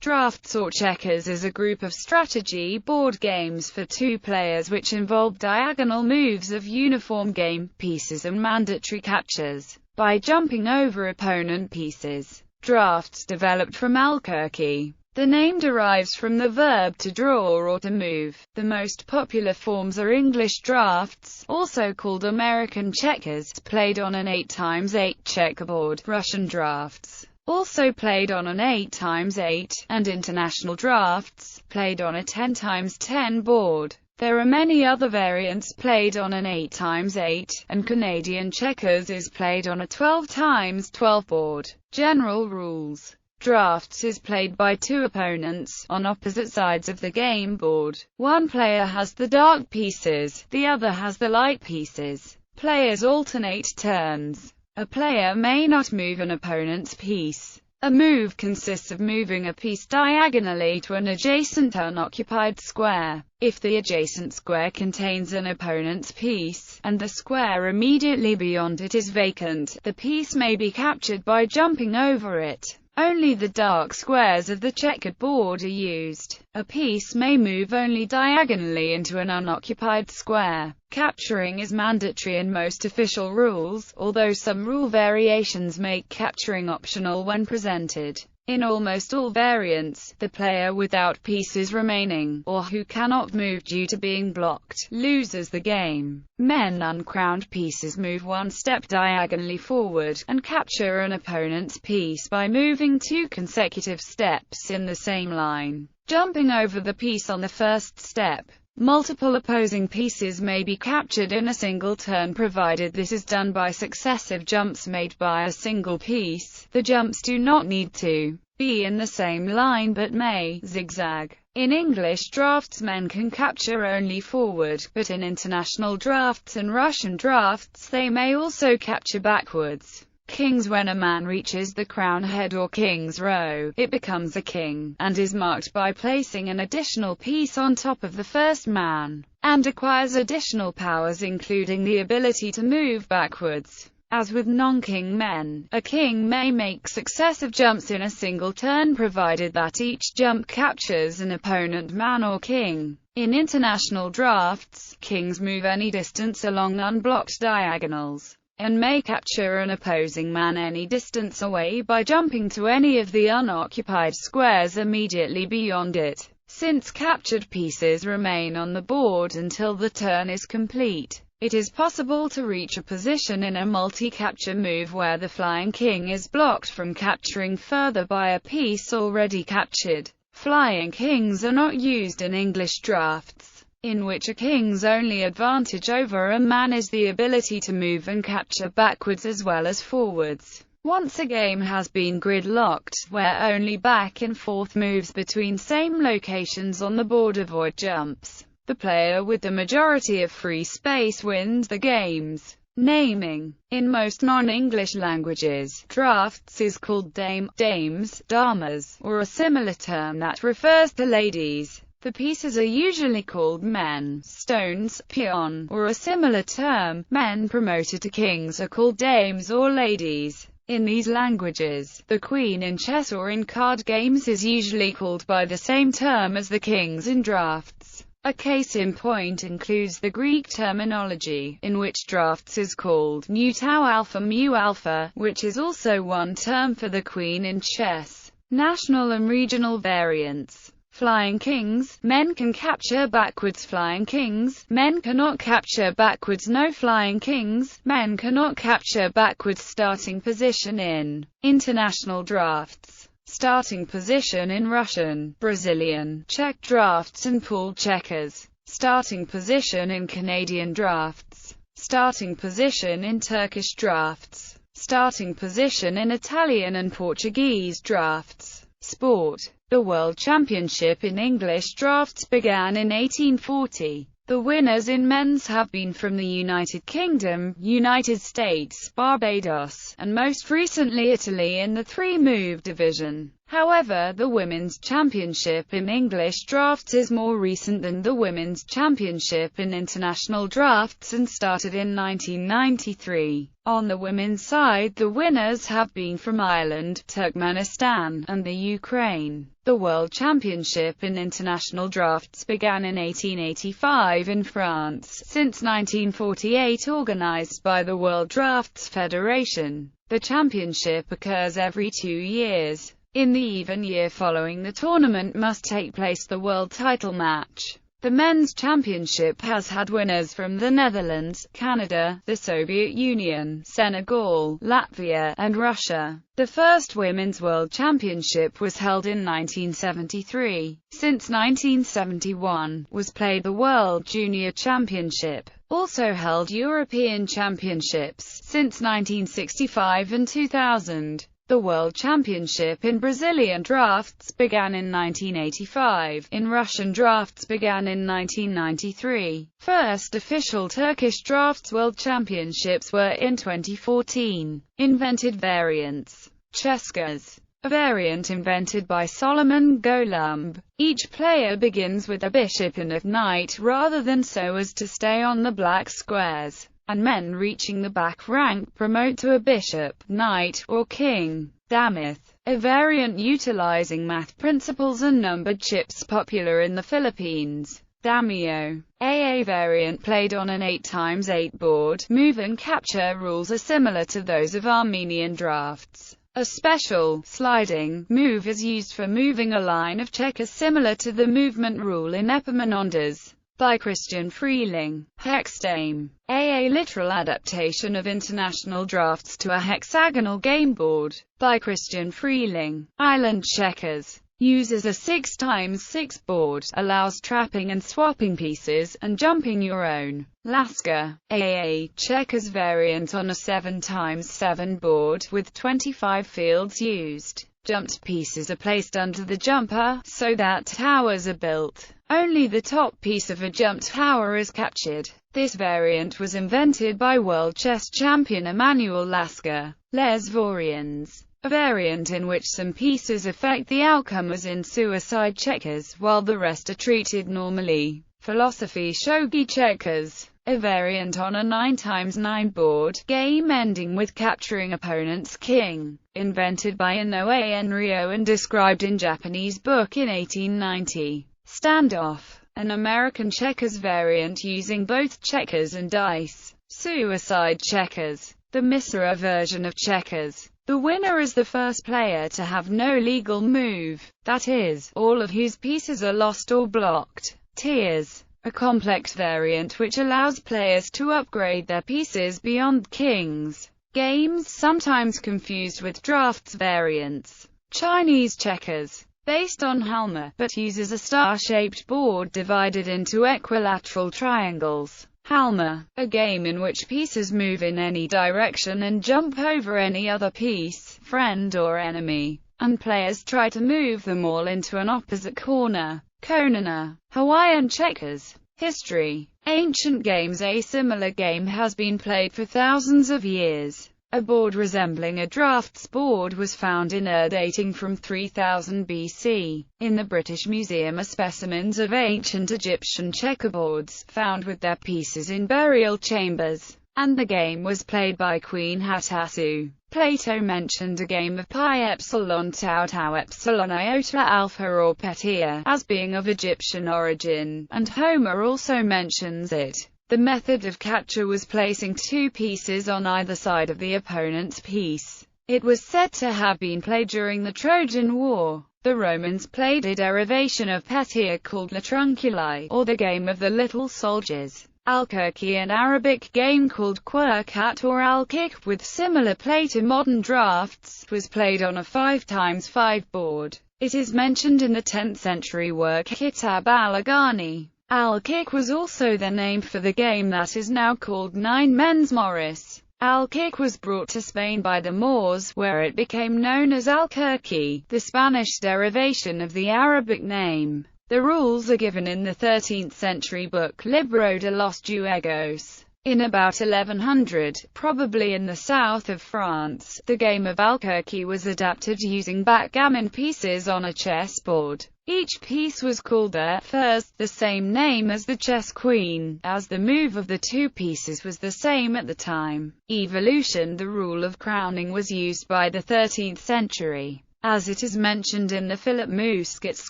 Draughts or checkers is a group of strategy board games for two players which involve diagonal moves of uniform game pieces and mandatory captures by jumping over opponent pieces. Draughts developed from Albuquerque. The name derives from the verb to draw or to move. The most popular forms are English draughts, also called American checkers, played on an 8x8 checkerboard, Russian draughts, also played on an 8x8, and international draughts, played on a 10x10 board. There are many other variants played on an 8x8, and Canadian checkers is played on a 12x12 board. General rules. Draughts is played by two opponents, on opposite sides of the game board. One player has the dark pieces, the other has the light pieces. Players alternate turns. A player may not move an opponent's piece. A move consists of moving a piece diagonally to an adjacent unoccupied square. If the adjacent square contains an opponent's piece, and the square immediately beyond it is vacant, the piece may be captured by jumping over it. Only the dark squares of the checkered board are used. A piece may move only diagonally into an unoccupied square. Capturing is mandatory in most official rules, although some rule variations make capturing optional when presented. In almost all variants, the player without pieces remaining, or who cannot move due to being blocked, loses the game. Men uncrowned pieces move one step diagonally forward, and capture an opponent's piece by moving two consecutive steps in the same line, jumping over the piece on the first step. Multiple opposing pieces may be captured in a single turn provided this is done by successive jumps made by a single piece. The jumps do not need to be in the same line but may zigzag. In English draughts men can capture only forward, but in international draughts and Russian draughts they may also capture backwards. Kings. When a man reaches the crown head or king's row, it becomes a king, and is marked by placing an additional piece on top of the first man, and acquires additional powers including the ability to move backwards. As with non-king men, a king may make successive jumps in a single turn provided that each jump captures an opponent man or king. In international draughts, kings move any distance along unblocked diagonals, and may capture an opposing man any distance away by jumping to any of the unoccupied squares immediately beyond it. Since captured pieces remain on the board until the turn is complete, it is possible to reach a position in a multi-capture move where the flying king is blocked from capturing further by a piece already captured. Flying kings are not used in English draughts, in which a king's only advantage over a man is the ability to move and capture backwards as well as forwards. Once a game has been gridlocked, where only back and forth moves between same locations on the board avoid jumps, the player with the majority of free space wins the games. Naming. In most non-English languages, draughts is called dames, damas, or a similar term that refers to ladies. The pieces are usually called men, stones, peon, or a similar term. Men promoted to kings are called dames or ladies. In these languages, the queen in chess or in card games is usually called by the same term as the kings in draughts. A case in point includes the Greek terminology, in which draughts is called mu tau alpha mu alpha, which is also one term for the queen in chess. National and regional variants. Flying kings. Men can capture backwards flying kings. Men cannot capture backwards no flying kings. Men cannot capture backwards starting position in international draughts. Starting position in Russian, Brazilian, Czech draughts and pool checkers. Starting position in Canadian draughts. Starting position in Turkish draughts. Starting position in Italian and Portuguese draughts. Sport. The World Championship in English draughts began in 1840. The winners in men's have been from the United Kingdom, United States, Barbados, and most recently Italy in the three-move division. However, the Women's Championship in English draughts is more recent than the Women's Championship in international draughts and started in 1993. On the women's side, the winners have been from Ireland, Turkmenistan, and the Ukraine. The World Championship in international draughts began in 1885 in France, since 1948 organized by the World Draughts Federation. The championship occurs every 2 years. In the even year following the tournament must take place the world title match. The men's championship has had winners from the Netherlands, Canada, the Soviet Union, Senegal, Latvia, and Russia. The first Women's World Championship was held in 1973. Since 1971, was played the World Junior Championship. Also held European Championships, since 1965 and 2000. The World Championship in Brazilian draughts began in 1985, in Russian draughts began in 1993. First official Turkish draughts World Championships were in 2014. Invented variants. Cheskers. A variant invented by Solomon Golumb. Each player begins with a bishop and a knight rather than so as to stay on the black squares, and men reaching the back rank promote to a bishop, knight, or king. Damith. A variant utilizing math principles and numbered chips popular in the Philippines. Damio. A variant played on an 8x8 board. Move and capture rules are similar to those of Armenian draughts. A special, sliding, move is used for moving a line of checkers similar to the movement rule in Epaminondas. By Christian Freeling. Hexdame. A literal adaptation of international draughts to a hexagonal game board. By Christian Freeling. Island checkers. Uses a 6x6 board, allows trapping and swapping pieces, and jumping your own. Lasker. A checkers variant on a 7x7 board, with 25 fields used. Jumped pieces are placed under the jumper, so that towers are built. Only the top piece of a jumped tower is captured. This variant was invented by world chess champion Emanuel Lasker. Les Vaurians. A variant in which some pieces affect the outcome as in suicide checkers, while the rest are treated normally. Philosophy shogi checkers. A variant on a 9x9 board, game ending with capturing opponent's king. Invented by Inoue Enryo and described in Japanese book in 1890. Standoff. An American checkers variant using both checkers and dice. Suicide checkers. The Misra version of checkers. The winner is the first player to have no legal move, that is, all of whose pieces are lost or blocked. Tiers. A complex variant which allows players to upgrade their pieces beyond kings. Games sometimes confused with draughts variants. Chinese checkers. Based on Halma, but uses a star-shaped board divided into equilateral triangles. Halma. A game in which pieces move in any direction and jump over any other piece, friend or enemy, and players try to move them all into an opposite corner. Konana. Hawaiian checkers. History. Ancient games. A similar game has been played for thousands of years. A board resembling a draughts board was found in Ur dating from 3000 BC. In the British Museum are specimens of ancient Egyptian checkerboards, found with their pieces in burial chambers, and the game was played by Queen Hatassu. Plato mentioned a game of pi epsilon tau tau epsilon iota alpha or petia as being of Egyptian origin, and Homer also mentions it. The method of capture was placing two pieces on either side of the opponent's piece. It was said to have been played during the Trojan War. The Romans played a derivation of petia called latrunculi, or the game of the little soldiers. Alkirki, an Arabic game called quirkat or alkik, with similar play to modern draughts, was played on a 5x5 board. It is mentioned in the 10th century work Kitab al-Aghani. Al-Kik was also the name for the game that is now called Nine Men's Morris. Al-Kik was brought to Spain by the Moors, where it became known as Alkirki, the Spanish derivation of the Arabic name. The rules are given in the 13th century book Libro de los Juegos. In about 1100, probably in the south of France, the game of Alquerque was adapted using backgammon pieces on a chessboard. Each piece was called a fers, the same name as the chess queen, as the move of the two pieces was the same at the time. Evolution. The rule of crowning was used by the 13th century, as it is mentioned in the Philip Musquet's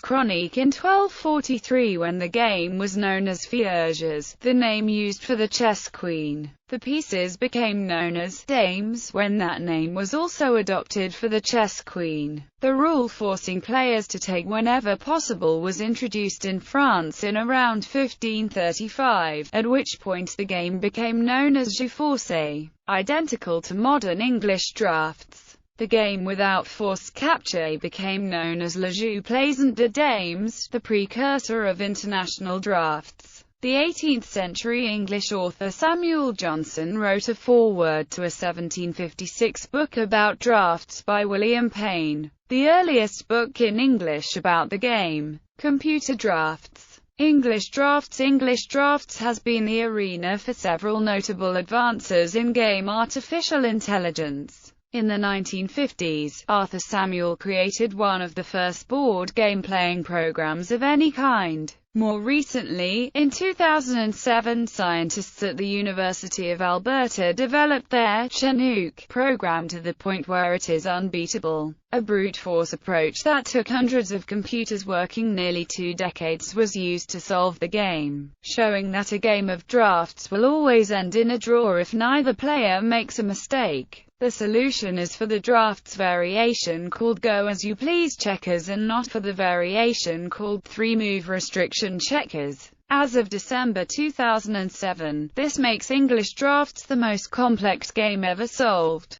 Chronique in 1243 when the game was known as Fierges, the name used for the chess queen. The pieces became known as dames when that name was also adopted for the chess queen. The rule forcing players to take whenever possible was introduced in France in around 1535, at which point the game became known as jeu forcé, identical to modern English draughts. The game without forced capture became known as le jeu plaisant de dames, the precursor of international draughts. The 18th-century English author Samuel Johnson wrote a foreword to a 1756 book about draughts by William Payne, the earliest book in English about the game. Computer draughts. English draughts. English draughts has been the arena for several notable advances in game artificial intelligence. In the 1950s, Arthur Samuel created one of the first board game playing programs of any kind. More recently, in 2007, scientists at the University of Alberta developed their Chinook program to the point where it is unbeatable. A brute force approach that took hundreds of computers working nearly 2 decades was used to solve the game, showing that a game of draughts will always end in a draw if neither player makes a mistake. The solution is for the draughts variation called go-as-you-please checkers and not for the variation called 3-move restriction checkers. As of December 2007, this makes English draughts the most complex game ever solved.